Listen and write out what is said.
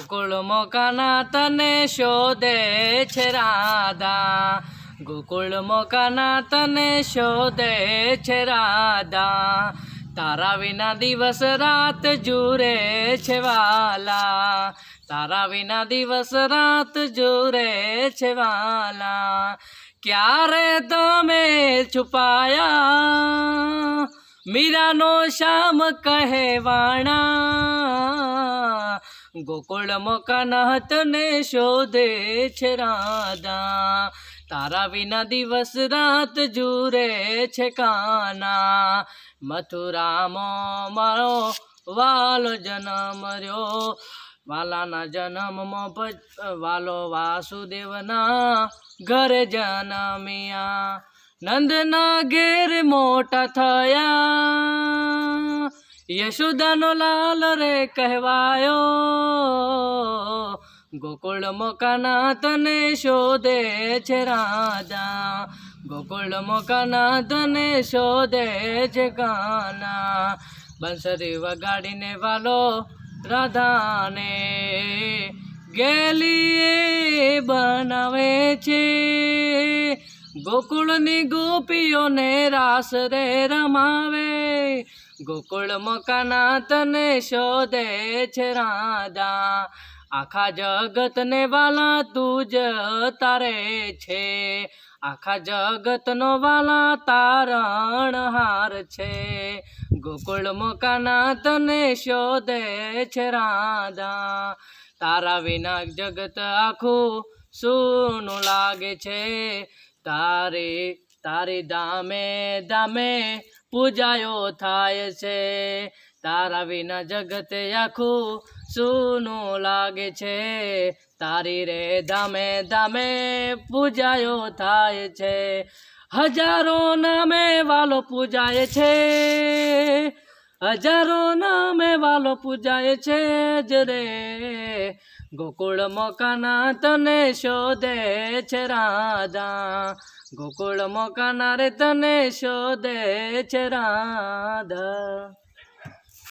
ગોકુળ મોકાના તને શોધે છે રાધા, ગોકુળ મોકાના તને શોધે છે રાધા, તારા વિના દિવસ રાત જુરે છે વાલા, તારા વિના દિવસ રાત જુરે છે વાલા, ક્યારે તમે છુપાયા મીરાનો શ્યામ કહેવાણા, ગોકુળ મોકાના તને શોધે છે રાધા, તારા વિના દિવસ રાત જુરે છે કાના, મથુરામાં મારો વાલો જન્મ રહ્યો, વાલાના જન્મમાં વાલો વાસુદેવના ઘરે જન્મ્યા, નંદના ઘેર મોટા થયા, યશોદાનો લાલ રે કહેવાયો, ગોકુળ મોકાના તને શોધે છે રાધા, ગોકુળ મોકાના તને શોધે છે કાના, બંસરી વગાડીને વાલો રાધાને ગેલી બનાવે છે, ગોકુળની ગોપીઓને રાસ રે રમાવે, ગોકુળ મોકાના તને શોધે છે રાધા, આખા જગતને વાલા તું જ તારે છે, આખા જગતનો વાલા તારણહાર છે, ગોકુળ મોકાના તને શોધે છે રાધા, તારા વિના જગત આખું સૂનું લાગે છે, તારી ધામે ધામે પૂજાયો થાય છે, તારા વિના જગત આખું સૂનું લાગે છે, તારી રે ધામે ધામે પૂજાયો થાય છે, હજારો નામે વાલો પૂજાય છે, હજારો નામે વાલો પૂજાય છે જ રે, ગોકુળ મોકાના તને શોધે છે રાધા, ગોકુળ મોકાના રે તને શોધે છે રાધા.